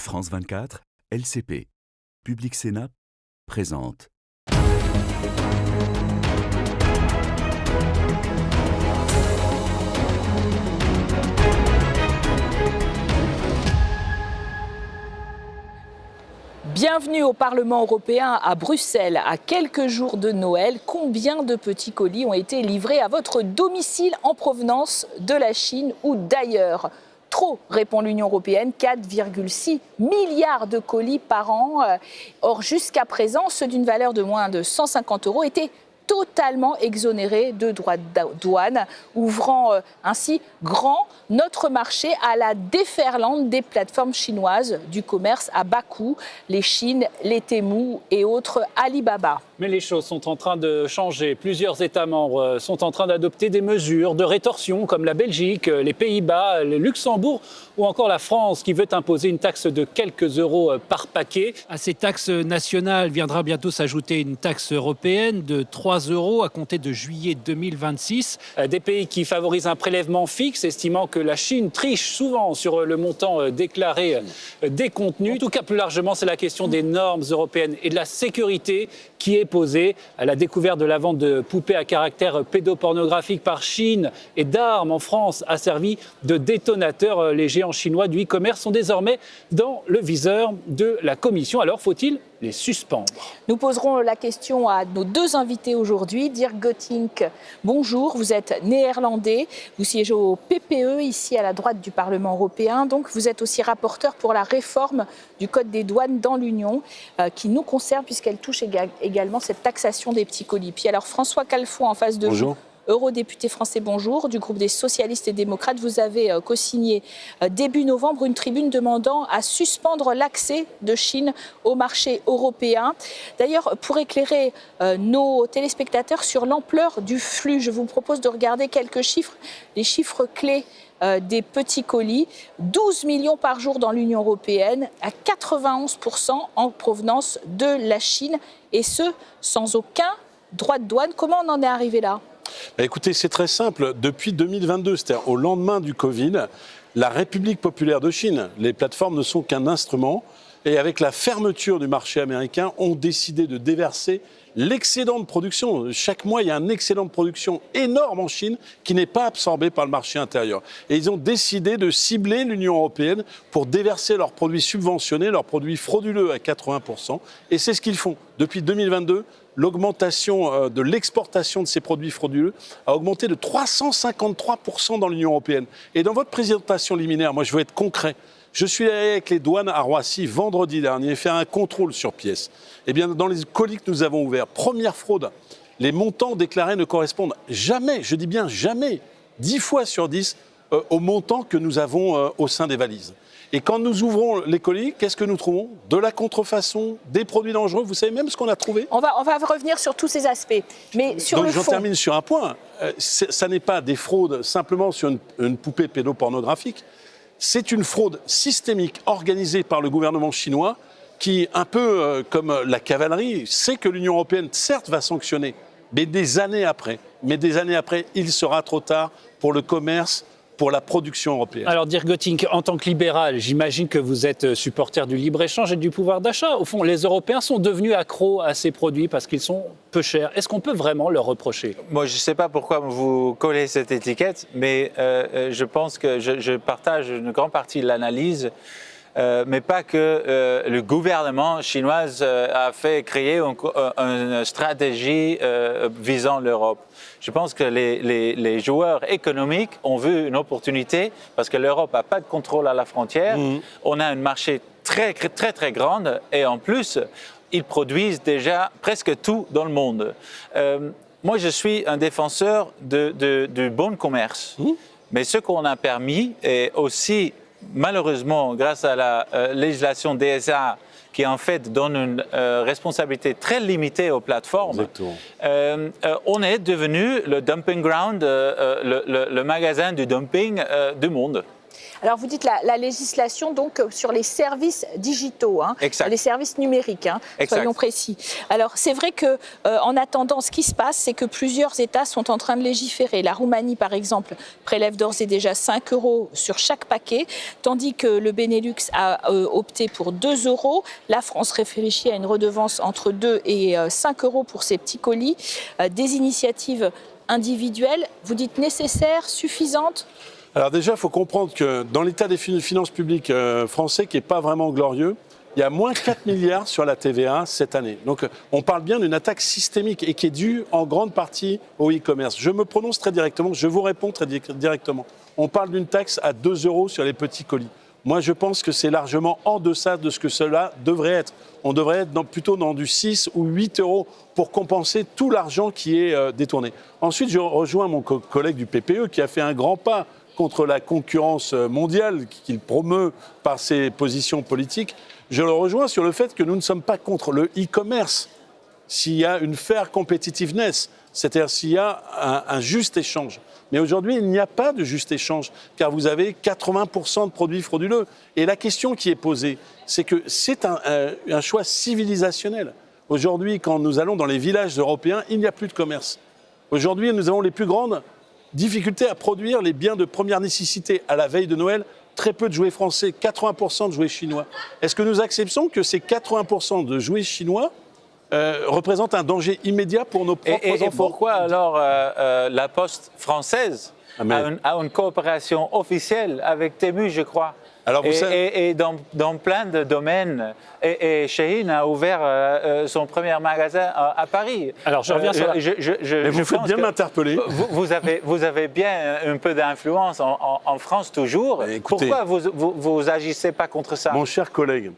France 24, LCP. Public Sénat présente. Bienvenue au Parlement européen à Bruxelles. À quelques jours de Noël, combien de petits colis ont été livrés à votre domicile en provenance de la Chine ou d'ailleurs ? Trop, répond l'Union européenne, 4,6 milliards de colis par an. Or, jusqu'à présent, ceux d'une valeur de moins de 150 € étaient totalement exonérés de droits de douane, ouvrant ainsi grand notre marché à la déferlante des plateformes chinoises du commerce à bas coût, les Chine, les Temu et autres Alibaba. Mais les choses sont en train de changer. Plusieurs États membres sont en train d'adopter des mesures de rétorsion comme la Belgique, les Pays-Bas, le Luxembourg ou encore la France qui veut imposer une taxe de quelques euros par paquet. À ces taxes nationales viendra bientôt s'ajouter une taxe européenne de 3 € à compter de juillet 2026. Des pays qui favorisent un prélèvement fixe, estimant que la Chine triche souvent sur le montant déclaré des contenus. En tout cas, plus largement, c'est la question des normes européennes et de la sécurité qui est posée. À la découverte de la vente de poupées à caractère pédopornographique par Chine et d'armes en France a servi de détonateur. Les géants chinois du e-commerce sont désormais dans le viseur de la Commission. Alors, faut-il les suspendre? Nous poserons la question à nos deux invités aujourd'hui. Dirk Gottink, bonjour, vous êtes néerlandais, vous siégez au PPE, ici à la droite du Parlement européen. Donc vous êtes aussi rapporteur pour la réforme du Code des douanes dans l'Union, qui nous concerne puisqu'elle touche également cette taxation des petits colis. Puis alors François Calfon en face de Bonjour. vous. Eurodéputé français, bonjour, du groupe des socialistes et démocrates. Vous avez co-signé début novembre une tribune demandant à suspendre l'accès de Chine au marché européen. D'ailleurs, pour éclairer nos téléspectateurs sur l'ampleur du flux, je vous propose de regarder quelques chiffres, les chiffres clés des petits colis. 12 millions par jour dans l'Union européenne, à 91% en provenance de la Chine, et ce, sans aucun droit de douane. Comment on en est arrivé là ? Écoutez, c'est très simple. Depuis 2022, c'est-à-dire au lendemain du Covid, la République populaire de Chine, les plateformes ne sont qu'un instrument. Et avec la fermeture du marché américain, ont décidé de déverser l'excédent de production. Chaque mois, il y a un excédent de production énorme en Chine qui n'est pas absorbé par le marché intérieur. Et ils ont décidé de cibler l'Union européenne pour déverser leurs produits subventionnés, leurs produits frauduleux à 80%. Et c'est ce qu'ils font. Depuis 2022, l'augmentation de l'exportation de ces produits frauduleux a augmenté de 353% dans l'Union européenne. Et dans votre présentation liminaire, moi je veux être concret. Je suis allé avec les douanes à Roissy vendredi dernier faire un contrôle sur pièces. Eh bien, dans les colis que nous avons ouverts, première fraude, les montants déclarés ne correspondent jamais, je dis bien jamais, 10 fois sur 10 aux montants que nous avons au sein des valises. Et quand nous ouvrons les colis, qu'est-ce que nous trouvons? De la contrefaçon, des produits dangereux. Vous savez même ce qu'on a trouvé? On va revenir sur tous ces aspects. Mais sur Donc, le fond... j'en termine sur un point. Ça n'est pas des fraudes simplement sur une poupée pédopornographique. C'est une fraude systémique organisée par le gouvernement chinois qui, un peu comme la cavalerie, sait que l'Union européenne, certes, va sanctionner, mais des années après, il sera trop tard pour le commerce, pour la production européenne. Alors, Dirk Gottink, en tant que libéral, j'imagine que vous êtes supporter du libre-échange et du pouvoir d'achat. Au fond, les Européens sont devenus accros à ces produits parce qu'ils sont peu chers. Est-ce qu'on peut vraiment leur reprocher? Moi, je ne sais pas pourquoi vous collez cette étiquette, mais je pense que je partage une grande partie de l'analyse. Mais pas que le gouvernement chinois a fait créer une stratégie visant l'Europe. Je pense que les joueurs économiques ont vu une opportunité parce que l'Europe n'a pas de contrôle à la frontière. On a un marché très, très, très grand et en plus, ils produisent déjà presque tout dans le monde. Moi, je suis un défenseur du bon commerce. Mais ce qu'on a permis est aussi... Malheureusement, grâce à la législation DSA, qui en fait donne une responsabilité très limitée aux plateformes, on est devenu le dumping ground, le magasin du dumping du monde. Alors vous dites la législation donc sur les services digitaux, les services numériques, soyons précis. Alors c'est vrai que en attendant, ce qui se passe, c'est que plusieurs États sont en train de légiférer. La Roumanie, par exemple, prélève d'ores et déjà 5 € sur chaque paquet, tandis que le Benelux a opté pour 2 €. La France réfléchit à une redevance entre 2 et 5 € pour ces petits colis. Des initiatives individuelles, vous dites nécessaires, suffisantes ? Alors déjà, il faut comprendre que dans l'état des finances publiques français, qui n'est pas vraiment glorieux, il y a moins 4 milliards sur la TVA cette année. Donc on parle bien d'une attaque systémique et qui est due en grande partie au e-commerce. Je me prononce très directement, je vous réponds très directement. On parle d'une taxe à 2 € sur les petits colis. Moi, je pense que c'est largement en deçà de ce que cela devrait être. On devrait être plutôt dans du 6 ou 8 € pour compenser tout l'argent qui est détourné. Ensuite, je rejoins mon collègue du PPE qui a fait un grand pas contre la concurrence mondiale qu'il promeut par ses positions politiques. Je le rejoins sur le fait que nous ne sommes pas contre le e-commerce s'il y a une fair competitiveness, c'est-à-dire s'il y a un juste échange. Mais aujourd'hui, il n'y a pas de juste échange, car vous avez 80% de produits frauduleux. Et la question qui est posée, c'est que c'est un choix civilisationnel. Aujourd'hui, quand nous allons dans les villages européens, il n'y a plus de commerce. Aujourd'hui, nous avons les plus grandes difficulté à produire les biens de première nécessité. À la veille de Noël, très peu de jouets français, 80% de jouets chinois. Est-ce que nous acceptons que ces 80% de jouets chinois représentent un danger immédiat pour nos propres enfants ? Et pourquoi alors la Poste française a une coopération officielle avec Temu, je crois ? Alors et dans plein de domaines. Et Shein a ouvert son premier magasin à Paris. Alors je reviens sur Mais vous faites bien m'interpeller. Vous avez bien un peu d'influence en France toujours. Écoutez, pourquoi vous agissez pas contre ça ? Mon cher collègue,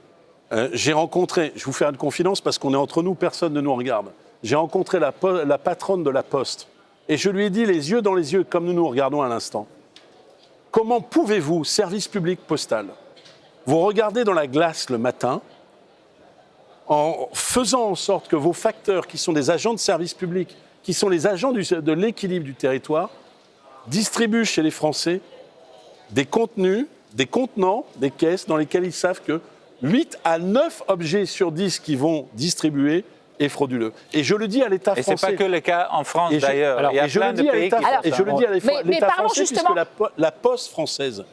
j'ai rencontré, je vous fais une confidence parce qu'on est entre nous, personne ne nous regarde. J'ai rencontré la patronne de la Poste et je lui ai dit les yeux dans les yeux, comme nous nous regardons à l'instant. Comment pouvez-vous, service public postal, vous regarder dans la glace le matin en faisant en sorte que vos facteurs, qui sont des agents de service public, qui sont les agents de l'équilibre du territoire, distribuent chez les Français des contenus, des contenants, des caisses dans lesquelles ils savent que 8 à 9 objets sur 10 qui vont distribuer est frauduleux. Et je le dis à l'État français. Et ce n'est pas que le cas en France d'ailleurs. Il y a plein de pays qui font ça. Et je le dis à l'État français puisque la Poste française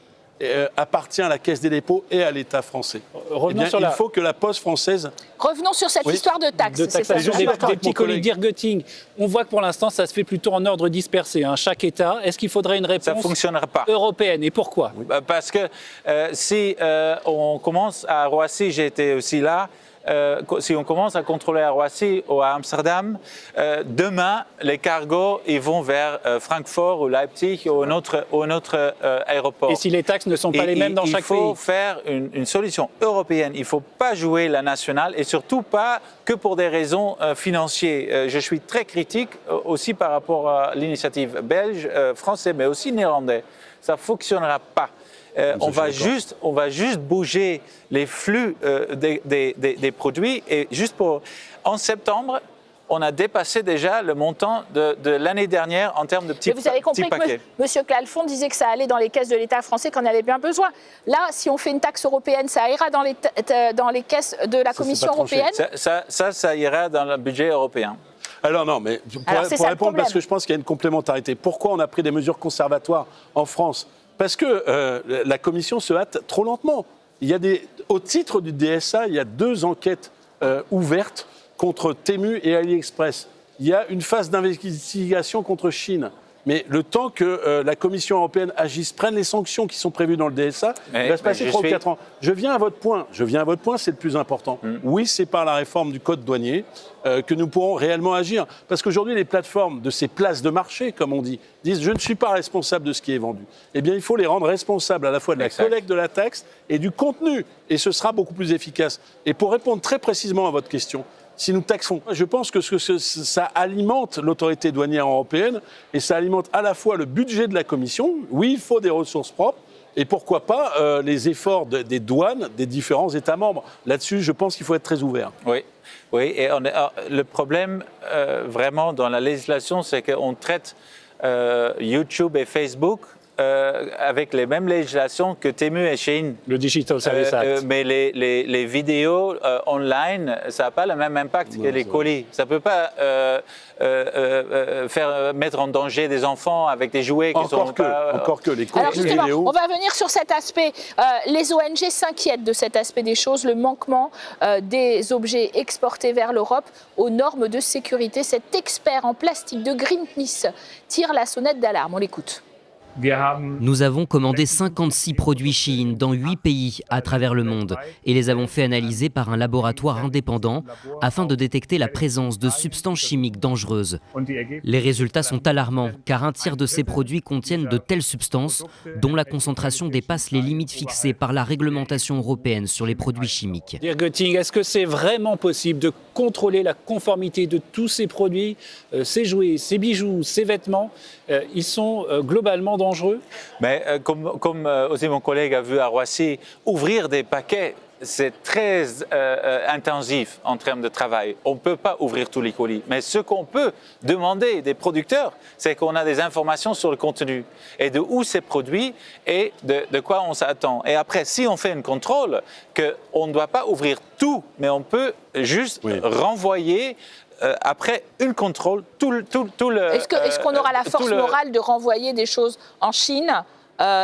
appartient à la Caisse des dépôts et à l'État français. Il faut que la Poste française... Revenons sur cette histoire de taxes. Des petits colis d'Irgeting. On voit que pour l'instant, ça se fait plutôt en ordre dispersé. Chaque État, est-ce qu'il faudrait une réponse européenne ? Et pourquoi ? Parce que si on commence à Roissy, j'étais aussi là, si on commence à contrôler à Roissy ou à Amsterdam, demain, les cargos ils vont vers Francfort ou Leipzig ou un autre aéroport. Et si les taxes ne sont pas les mêmes dans chaque pays ? Il faut faire une solution européenne. Il ne faut pas jouer la nationale et surtout pas que pour des raisons financières. Je suis très critique aussi par rapport à l'initiative belge, française, mais aussi néerlandais. Ça ne fonctionnera pas. On va juste bouger les flux des produits. Et juste en septembre, on a dépassé déjà le montant de l'année dernière en termes de petits paquets. Vous avez compris que M. Clalfon disait que ça allait dans les caisses de l'État français, qu'on avait bien besoin. Là, si on fait une taxe européenne, ça ira dans les caisses de la Commission européenne ? Ça ira dans le budget européen. Alors non, mais pour répondre, parce que je pense qu'il y a une complémentarité. Pourquoi on a pris des mesures conservatoires en France ? Parce que la Commission se hâte trop lentement. Au titre du DSA, il y a 2 enquêtes ouvertes contre Temu et AliExpress. Il y a une phase d'investigation contre Chine. Mais le temps que la Commission européenne agisse, prenne les sanctions qui sont prévues dans le DSA, il va se passer 3 ou 4 ans. Je viens à votre point, c'est le plus important. Oui, c'est par la réforme du code douanier que nous pourrons réellement agir. Parce qu'aujourd'hui, les plateformes de ces places de marché, comme on dit, disent « je ne suis pas responsable de ce qui est vendu ». Eh bien, il faut les rendre responsables à la fois de la collecte de la taxe et du contenu. Et ce sera beaucoup plus efficace. Et pour répondre très précisément à votre question, si nous taxons, je pense que ça alimente l'autorité douanière européenne et ça alimente à la fois le budget de la Commission. Oui, il faut des ressources propres et pourquoi pas les efforts des douanes des différents États membres. Là-dessus, je pense qu'il faut être très ouvert. Oui, et le problème vraiment dans la législation, c'est qu'on traite YouTube et Facebook avec les mêmes législations que Temu et Shein. Le Digital Service Act. Mais les vidéos online, ça n'a pas le même impact que les colis. Ça ne peut pas mettre en danger des enfants avec des jouets qui sont pas... Encore que les Alors contenus justement, vidéo... on va venir sur cet aspect. Les ONG s'inquiètent de cet aspect des choses, le manquement des objets exportés vers l'Europe aux normes de sécurité. Cet expert en plastique de Greenpeace tire la sonnette d'alarme. On l'écoute. Nous avons commandé 56 produits Shein dans 8 pays à travers le monde et les avons fait analyser par un laboratoire indépendant afin de détecter la présence de substances chimiques dangereuses. Les résultats sont alarmants car un tiers de ces produits contiennent de telles substances dont la concentration dépasse les limites fixées par la réglementation européenne sur les produits chimiques. Götting, est-ce que c'est vraiment possible de contrôler la conformité de tous ces produits, ces jouets, ces bijoux, ces vêtements? Ils sont globalement dangereux? Mais comme aussi mon collègue a vu à Roissy, ouvrir des paquets, c'est très intensif en termes de travail. On ne peut pas ouvrir tous les colis. Mais ce qu'on peut demander des producteurs, c'est qu'on a des informations sur le contenu et de où c'est produit et de quoi on s'attend. Et après, si on fait un contrôle, qu'on ne doit pas ouvrir tout, mais on peut juste renvoyer après une contrôle, tout le... Est-ce qu'on aura la force morale de renvoyer des choses en Chine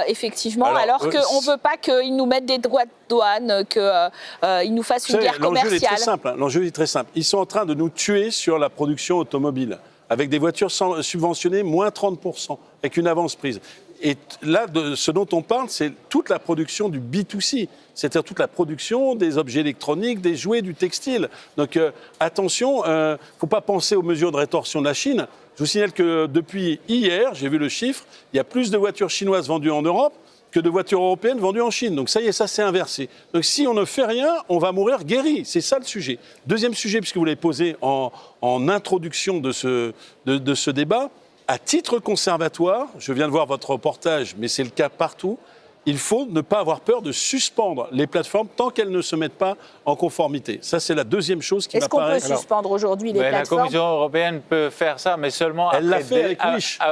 effectivement, alors qu'on ne veut pas qu'ils nous mettent des droits de douane, qu'ils nous fassent une guerre commerciale? L'enjeu est très simple. Ils sont en train de nous tuer sur la production automobile, avec des voitures subventionnées, moins 30%, avec une avance prise. Et là, ce dont on parle, c'est toute la production du B2C, c'est-à-dire toute la production des objets électroniques, des jouets, du textile. Donc attention, il ne faut pas penser aux mesures de rétorsion de la Chine. Je vous signale que depuis hier, j'ai vu le chiffre, il y a plus de voitures chinoises vendues en Europe que de voitures européennes vendues en Chine. Donc ça y est, ça s'est inversé. Donc si on ne fait rien, on va mourir guéri. C'est ça le sujet. Deuxième sujet, puisque vous l'avez posé en introduction de ce débat, à titre conservatoire, je viens de voir votre reportage, mais c'est le cas partout, il faut ne pas avoir peur de suspendre les plateformes tant qu'elles ne se mettent pas en conformité. Ça, c'est la deuxième chose qui m'apparaît. Est-ce qu'on peut suspendre aujourd'hui les plateformes? La Commission européenne peut faire ça, mais seulement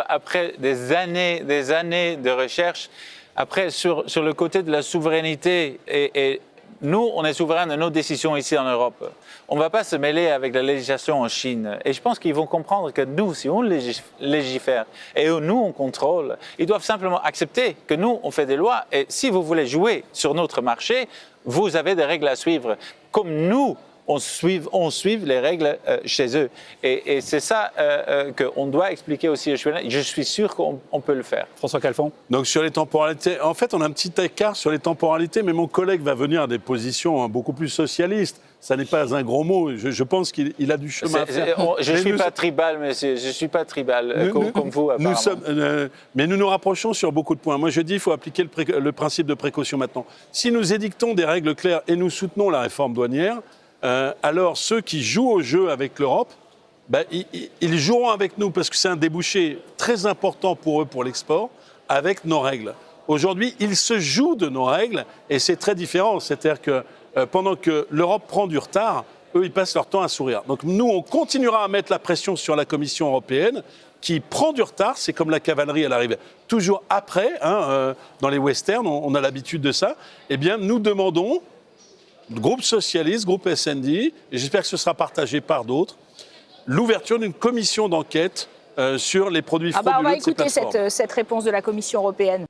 après des années de recherche. Après, sur le côté de la souveraineté, et nous, on est souverain de nos décisions ici en Europe. On ne va pas se mêler avec la législation en Chine. Et je pense qu'ils vont comprendre que nous, si on légifère et nous, on contrôle, ils doivent simplement accepter que nous, on fait des lois. Et si vous voulez jouer sur notre marché, vous avez des règles à suivre. Comme nous, on suit les règles chez eux. Et c'est ça qu'on doit expliquer aussi aux Chinois. Je suis sûr qu'on peut le faire. François Calfon. Donc sur les temporalités, en fait, on a un petit écart sur les temporalités, mais mon collègue va venir à des positions beaucoup plus socialistes. Ça n'est pas un gros mot. Je pense qu'il a du chemin à faire. Je ne suis pas tribal, monsieur. Je ne suis pas tribal comme vous, apparemment. Mais nous nous rapprochons sur beaucoup de points. Moi, je dis qu'il faut appliquer le principe de précaution maintenant. Si nous édictons des règles claires et nous soutenons la réforme douanière, alors ceux qui jouent au jeu avec l'Europe, ils joueront avec nous parce que c'est un débouché très important pour eux, pour l'export, avec nos règles. Aujourd'hui, ils se jouent de nos règles et c'est très différent. C'est-à-dire que pendant que l'Europe prend du retard, eux, ils passent leur temps à sourire. Donc nous, on continuera à mettre la pression sur la Commission européenne qui prend du retard. C'est comme la cavalerie, elle arrive toujours après. Dans les westerns, on a l'habitude de ça. Eh bien, nous demandons, groupe socialiste, groupe SND, et j'espère que ce sera partagé par d'autres, l'ouverture d'une commission d'enquête sur les produits frauduleux. On va écouter cette réponse de la Commission européenne.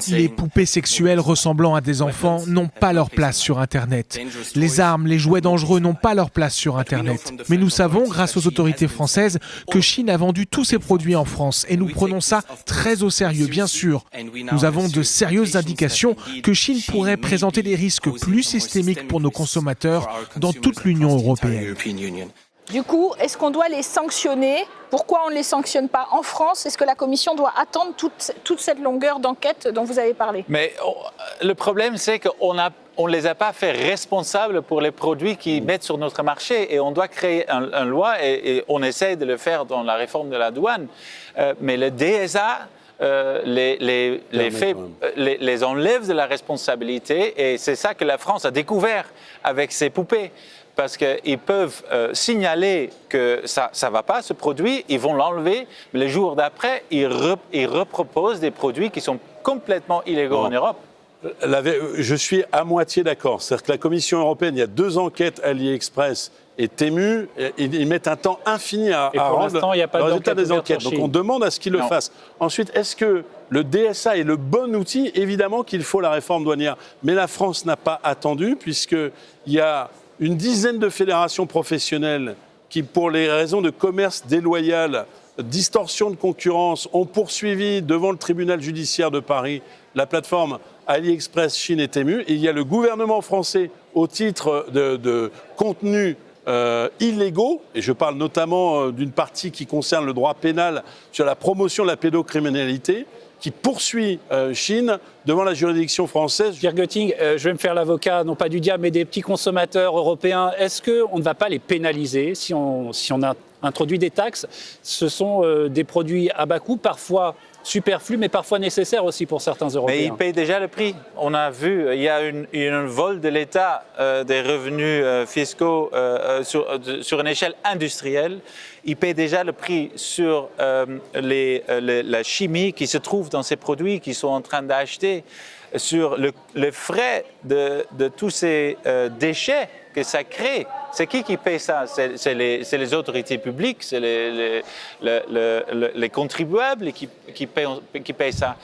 Les poupées sexuelles ressemblant à des enfants n'ont pas leur place sur Internet. Les armes, les jouets dangereux n'ont pas leur place sur Internet. Mais nous savons, grâce aux autorités françaises, que Chine a vendu tous ces produits en France et nous prenons ça très au sérieux, bien sûr. Nous avons de sérieuses indications que Chine pourrait présenter des risques plus systémiques pour nos consommateurs dans toute l'Union européenne. Du coup, est-ce qu'on doit les sanctionner? Pourquoi on ne les sanctionne pas en France? Est-ce que la Commission doit attendre toute cette longueur d'enquête dont vous avez parlé? Mais le problème, c'est qu'on ne les a pas fait responsables pour les produits qu'ils mettent sur notre marché. Et on doit créer une loi, et on essaie de le faire dans la réforme de la douane. Mais le DSA les enlève de la responsabilité. Et c'est ça que la France a découvert avec ses poupées. Parce qu'ils peuvent signaler que ça ne va pas, ce produit, ils vont l'enlever, mais les jours d'après, ils reproposent des produits qui sont complètement illégaux en Europe. Je suis à moitié d'accord. C'est-à-dire que la Commission européenne, il y a 2 enquêtes AliExpress et Temu, ils mettent un temps infini à rendre il n'y a pas le résultat des enquêtes. Donc on demande à ce qu'ils le fassent. Ensuite, est-ce que le DSA est le bon outil? Évidemment qu'il faut la réforme douanière. Mais la France n'a pas attendu, puisqu'il y a une dizaine de fédérations professionnelles qui, pour les raisons de commerce déloyal, distorsion de concurrence, ont poursuivi devant le tribunal judiciaire de Paris la plateforme AliExpress, Chine et Temu. Et il y a le gouvernement français, au titre de contenus illégaux, et je parle notamment d'une partie qui concerne le droit pénal sur la promotion de la pédocriminalité, qui poursuit Chine devant la juridiction française. Pierre Götting, je vais me faire l'avocat, non pas du diable, mais des petits consommateurs européens. Est-ce qu'on ne va pas les pénaliser si on a introduit des taxes? Ce sont des produits à bas coût, parfois superflus, mais parfois nécessaires aussi pour certains Européens. Mais ils payent déjà le prix. On a vu, il y a un vol de l'État des revenus fiscaux sur une échelle industrielle. Ils payent déjà le prix sur la chimie qui se trouve dans ces produits qu'ils sont en train d'acheter, sur les frais de tous ces déchets que ça crée. C'est qui paye ça? C'est les autorités publiques, c'est les contribuables qui payent ça.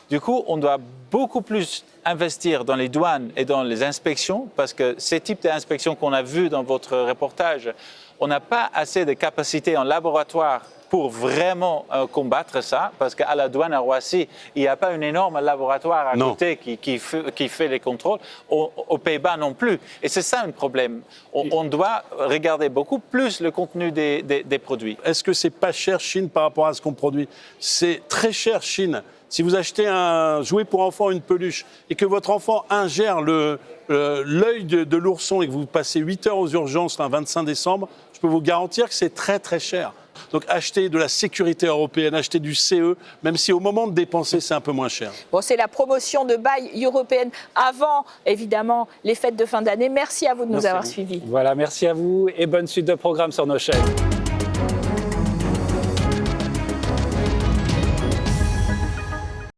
Du coup, on doit beaucoup plus investir dans les douanes et dans les inspections, parce que ces types d'inspections qu'on a vus dans votre reportage, on n'a pas assez de capacité en laboratoire pour vraiment combattre ça, parce qu'à la douane à Roissy, il n'y a pas un énorme laboratoire à côté qui fait les contrôles, aux Pays-Bas non plus. Et c'est ça un problème. On doit regarder beaucoup plus le contenu des produits. Est-ce que c'est pas cher Chine par rapport à ce qu'on produit? C'est très cher Chine. Si vous achetez un jouet pour enfant, une peluche, et que votre enfant ingère l'œil de l'ourson et que vous passez 8 heures aux urgences un 25 décembre, je peux vous garantir que c'est très très cher. Donc acheter de la sécurité européenne, acheter du CE, même si au moment de dépenser, c'est un peu moins cher. Bon, c'est la promotion de Buy européenne avant, évidemment, les fêtes de fin d'année. Merci à vous de nous avoir suivis. Voilà, merci à vous et bonne suite de programme sur nos chaînes.